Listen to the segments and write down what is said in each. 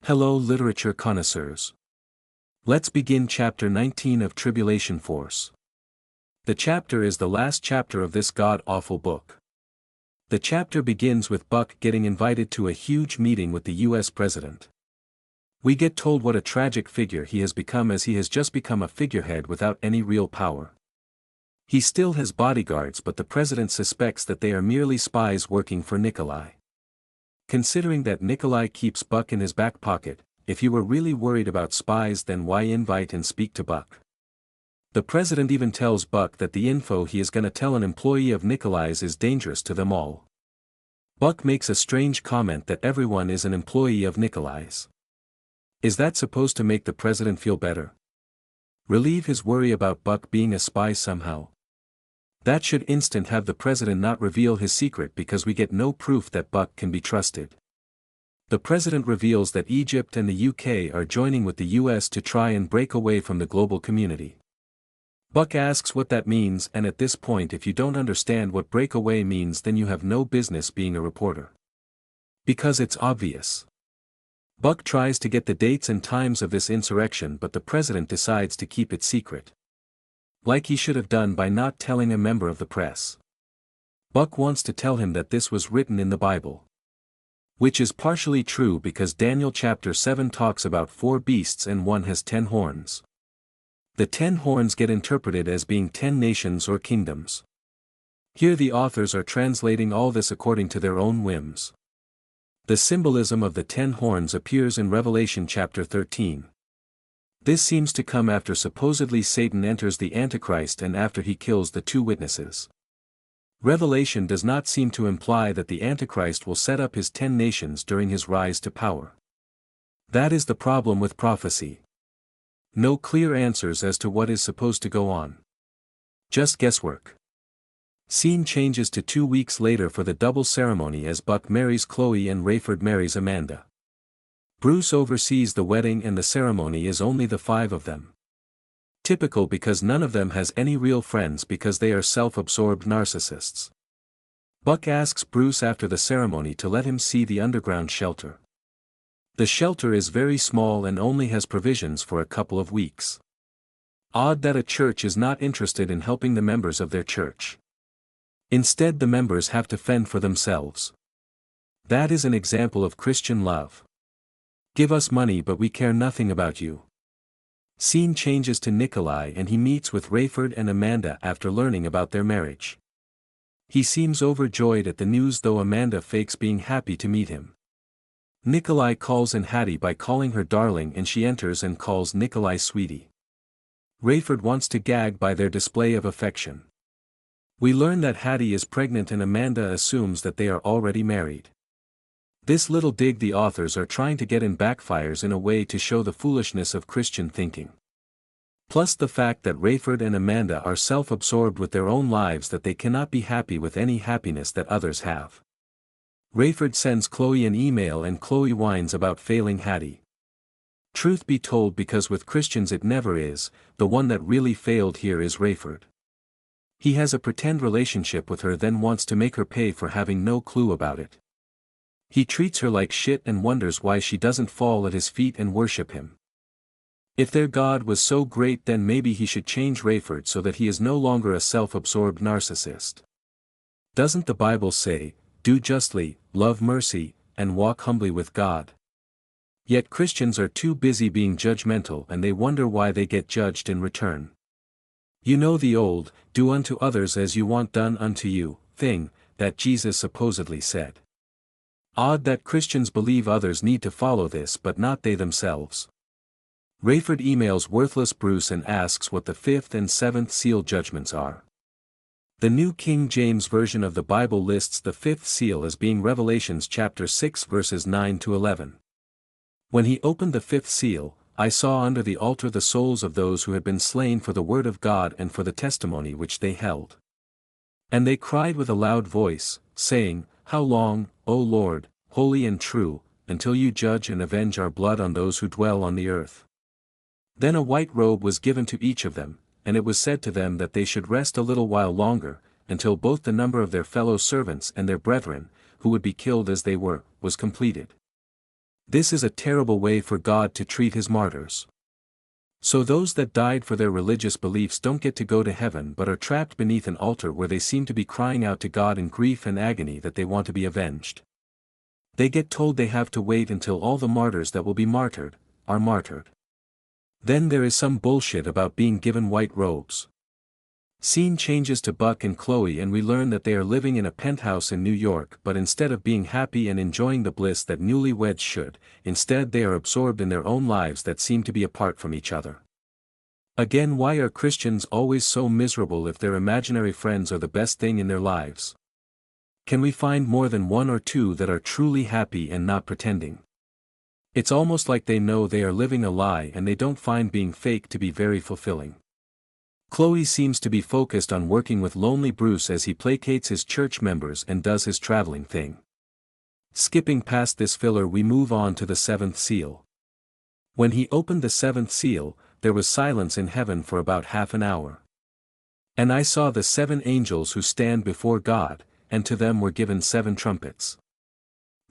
Hello literature connoisseurs. Let's begin chapter 19 of Tribulation Force. The chapter is the last chapter of this god-awful book. The chapter begins with Buck getting invited to a huge meeting with the US president. We get told what a tragic figure he has become, as he has just become a figurehead without any real power. He still has bodyguards, but the president suspects that they are merely spies working for Nikolai. Considering that Nikolai keeps Buck in his back pocket, if you were really worried about spies, then why invite and speak to Buck? The president even tells Buck that the info he is gonna tell an employee of Nikolai's is dangerous to them all. Buck makes a strange comment that everyone is an employee of Nikolai's. Is that supposed to make the president feel better? Relieve his worry about Buck being a spy somehow? That should instant have the president not reveal his secret, because we get no proof that Buck can be trusted. The president reveals that Egypt and the UK are joining with the US to try and break away from the global community. Buck asks what that means, and at this point, if you don't understand what break away means, then you have no business being a reporter. Because it's obvious. Buck tries to get the dates and times of this insurrection, but the president decides to keep it secret. Like he should have done by not telling a member of the press. Buck wants to tell him that this was written in the Bible. Which is partially true, because Daniel chapter 7 talks about 4 beasts and one has 10 horns. The 10 horns get interpreted as being 10 nations or kingdoms. Here the authors are translating all this according to their own whims. The symbolism of the 10 horns appears in Revelation chapter 13. This seems to come after supposedly Satan enters the Antichrist and after he kills the 2 witnesses. Revelation does not seem to imply that the Antichrist will set up his 10 nations during his rise to power. That is the problem with prophecy. No clear answers as to what is supposed to go on. Just guesswork. Scene changes to 2 weeks later for the double ceremony as Buck marries Chloe and Rayford marries Amanda. Bruce oversees the wedding, and the ceremony is only the 5 of them. Typical, because none of them has any real friends, because they are self-absorbed narcissists. Buck asks Bruce after the ceremony to let him see the underground shelter. The shelter is very small and only has provisions for a couple of weeks. Odd that a church is not interested in helping the members of their church. Instead, the members have to fend for themselves. That is an example of Christian love. Give us money, but we care nothing about you. Scene changes to Nikolai, and he meets with Rayford and Amanda after learning about their marriage. He seems overjoyed at the news, though Amanda fakes being happy to meet him. Nikolai calls in Hattie by calling her darling, and she enters and calls Nikolai sweetie. Rayford wants to gag by their display of affection. We learn that Hattie is pregnant, and Amanda assumes that they are already married. This little dig the authors are trying to get in backfires in a way to show the foolishness of Christian thinking. Plus the fact that Rayford and Amanda are self-absorbed with their own lives, that they cannot be happy with any happiness that others have. Rayford sends Chloe an email, and Chloe whines about failing Hattie. Truth be told, because with Christians it never is, the one that really failed here is Rayford. He has a pretend relationship with her, then wants to make her pay for having no clue about it. He treats her like shit and wonders why she doesn't fall at his feet and worship him. If their God was so great, then maybe he should change Rayford so that he is no longer a self-absorbed narcissist. Doesn't the Bible say, "Do justly, love mercy, and walk humbly with God"? Yet Christians are too busy being judgmental, and they wonder why they get judged in return. You know the old, "do unto others as you want done unto you" thing, that Jesus supposedly said. Odd that Christians believe others need to follow this, but not they themselves. Rayford emails worthless Bruce and asks what the 5th and 7th seal judgments are. The New King James Version of the Bible lists the 5th seal as being Revelations chapter 6 verses 9 to 11. When he opened the 5th seal, I saw under the altar the souls of those who had been slain for the word of God and for the testimony which they held. And they cried with a loud voice, saying, "How long, O Lord, holy and true, until you judge and avenge our blood on those who dwell on the earth?" Then a white robe was given to each of them, and it was said to them that they should rest a little while longer, until both the number of their fellow servants and their brethren, who would be killed as they were, was completed. This is a terrible way for God to treat his martyrs. So those that died for their religious beliefs don't get to go to heaven but are trapped beneath an altar where they seem to be crying out to God in grief and agony that they want to be avenged. They get told they have to wait until all the martyrs that will be martyred, are martyred. Then there is some bullshit about being given white robes. Scene changes to Buck and Chloe and we learn that they are living in a penthouse in New York but instead of being happy and enjoying the bliss that newlyweds should, instead they are absorbed in their own lives that seem to be apart from each other. Again, why are Christians always so miserable if their imaginary friends are the best thing in their lives? Can we find more than one or two that are truly happy and not pretending? It's almost like they know they are living a lie and they don't find being fake to be very fulfilling. Chloe seems to be focused on working with lonely Bruce as he placates his church members and does his traveling thing. Skipping past this filler, we move on to the seventh seal. When he opened the seventh seal, there was silence in heaven for about half an hour. And I saw the 7 angels who stand before God, and to them were given 7 trumpets.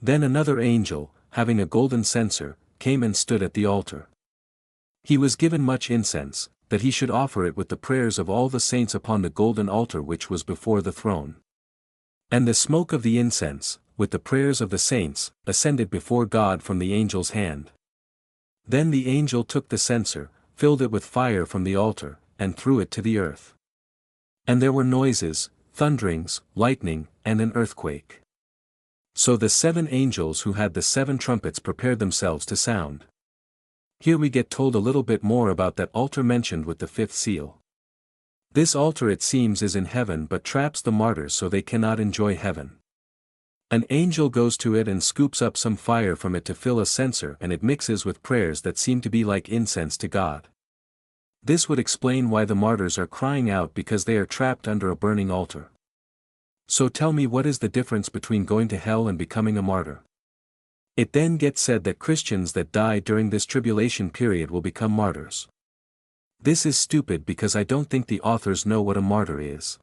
Then another angel, having a golden censer, came and stood at the altar. He was given much incense, that he should offer it with the prayers of all the saints upon the golden altar which was before the throne. And the smoke of the incense, with the prayers of the saints, ascended before God from the angel's hand. Then the angel took the censer, filled it with fire from the altar, and threw it to the earth. And there were noises, thunderings, lightning, and an earthquake. So the 7 angels who had the 7 trumpets prepared themselves to sound. Here we get told a little bit more about that altar mentioned with the 5th seal. This altar, it seems, is in heaven but traps the martyrs so they cannot enjoy heaven. An angel goes to it and scoops up some fire from it to fill a censer, and it mixes with prayers that seem to be like incense to God. This would explain why the martyrs are crying out, because they are trapped under a burning altar. So tell me, what is the difference between going to hell and becoming a martyr? It then gets said that Christians that die during this tribulation period will become martyrs. This is stupid because I don't think the authors know what a martyr is.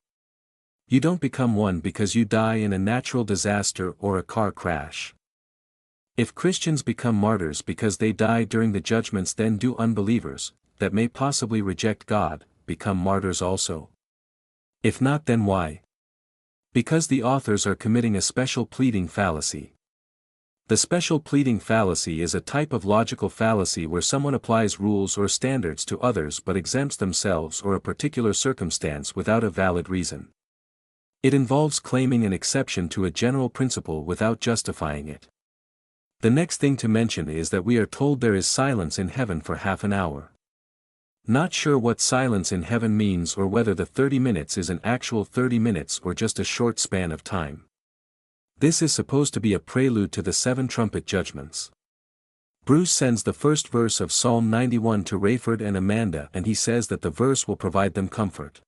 You don't become one because you die in a natural disaster or a car crash. If Christians become martyrs because they die during the judgments, then do unbelievers, that may possibly reject God, become martyrs also? If not, then why? Because the authors are committing a special pleading fallacy. The special pleading fallacy is a type of logical fallacy where someone applies rules or standards to others but exempts themselves or a particular circumstance without a valid reason. It involves claiming an exception to a general principle without justifying it. The next thing to mention is that we are told there is silence in heaven for half an hour. Not sure what silence in heaven means, or whether the 30 minutes is an actual 30 minutes or just a short span of time. This is supposed to be a prelude to the 7 trumpet judgments. Bruce sends the first verse of Psalm 91 to Rayford and Amanda, and he says that the verse will provide them comfort.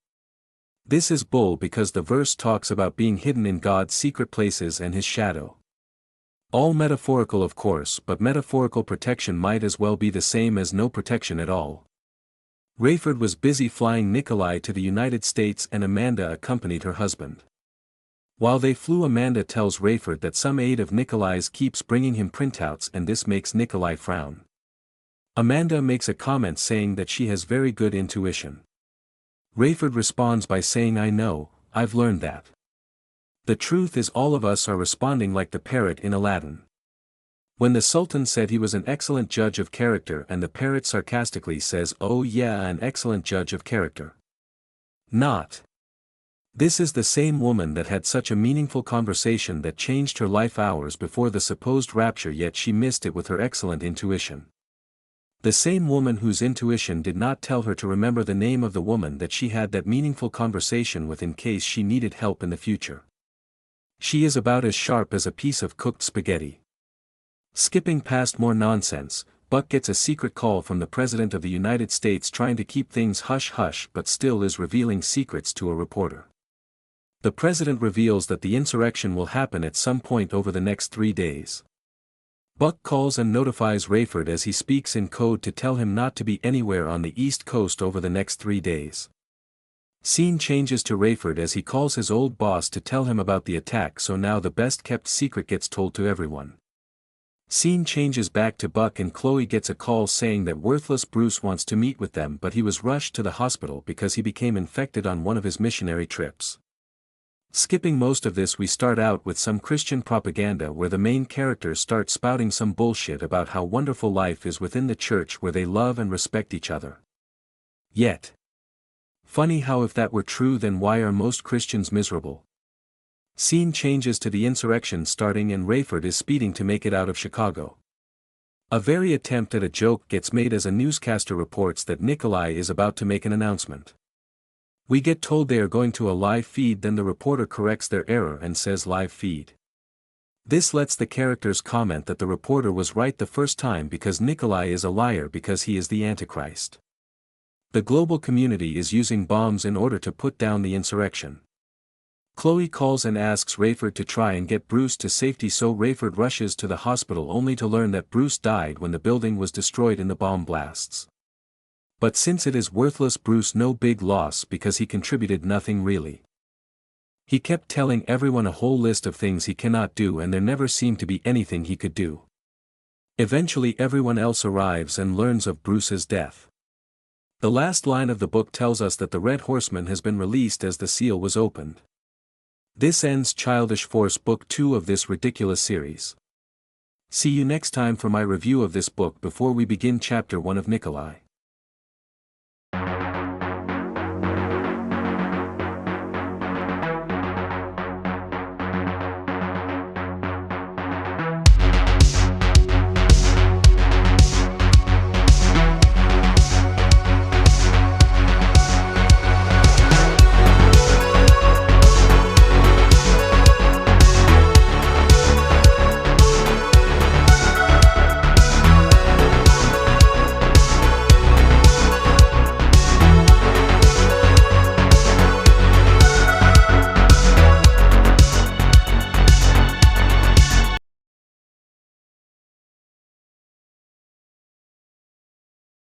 This is bull, because the verse talks about being hidden in God's secret places and his shadow. All metaphorical, of course, but metaphorical protection might as well be the same as no protection at all. Rayford was busy flying Nikolai to the United States and Amanda accompanied her husband. While they flew, Amanda tells Rayford that some aide of Nikolai's keeps bringing him printouts and this makes Nikolai frown. Amanda makes a comment saying that she has very good intuition. Rayford responds by saying, "I know, I've learned that." The truth is, all of us are responding like the parrot in Aladdin. When the Sultan said he was an excellent judge of character, and the parrot sarcastically says, "Oh yeah, an excellent judge of character." Not. This is the same woman that had such a meaningful conversation that changed her life hours before the supposed rapture, yet she missed it with her excellent intuition. The same woman whose intuition did not tell her to remember the name of the woman that she had that meaningful conversation with in case she needed help in the future. She is about as sharp as a piece of cooked spaghetti. Skipping past more nonsense, Buck gets a secret call from the President of the United States trying to keep things hush-hush, but still is revealing secrets to a reporter. The President reveals that the insurrection will happen at some point over the next 3 days. Buck calls and notifies Rayford as he speaks in code to tell him not to be anywhere on the East Coast over the next 3 days. Scene changes to Rayford as he calls his old boss to tell him about the attack, so now the best-kept secret gets told to everyone. Scene changes back to Buck and Chloe gets a call saying that worthless Bruce wants to meet with them, but he was rushed to the hospital because he became infected on one of his missionary trips. Skipping most of this, we start out with some Christian propaganda where the main characters start spouting some bullshit about how wonderful life is within the church where they love and respect each other. Yet. Funny how if that were true, then why are most Christians miserable? Scene changes to the insurrection starting and Rayford is speeding to make it out of Chicago. A very attempt at a joke gets made as a newscaster reports that Nikolai is about to make an announcement. We get told they are going to a live feed, then the reporter corrects their error and says live feed. This lets the characters comment that the reporter was right the first time because Nikolai is a liar because he is the Antichrist. The global community is using bombs in order to put down the insurrection. Chloe calls and asks Rayford to try and get Bruce to safety, so Rayford rushes to the hospital only to learn that Bruce died when the building was destroyed in the bomb blasts. But since it is worthless Bruce, no big loss because he contributed nothing really. He kept telling everyone a whole list of things he cannot do and there never seemed to be anything he could do. Eventually everyone else arrives and learns of Bruce's death. The last line of the book tells us that the Red Horseman has been released as the seal was opened. This ends Childish Force Book 2 of this ridiculous series. See you next time for my review of this book before we begin Chapter 1 of Nikolai.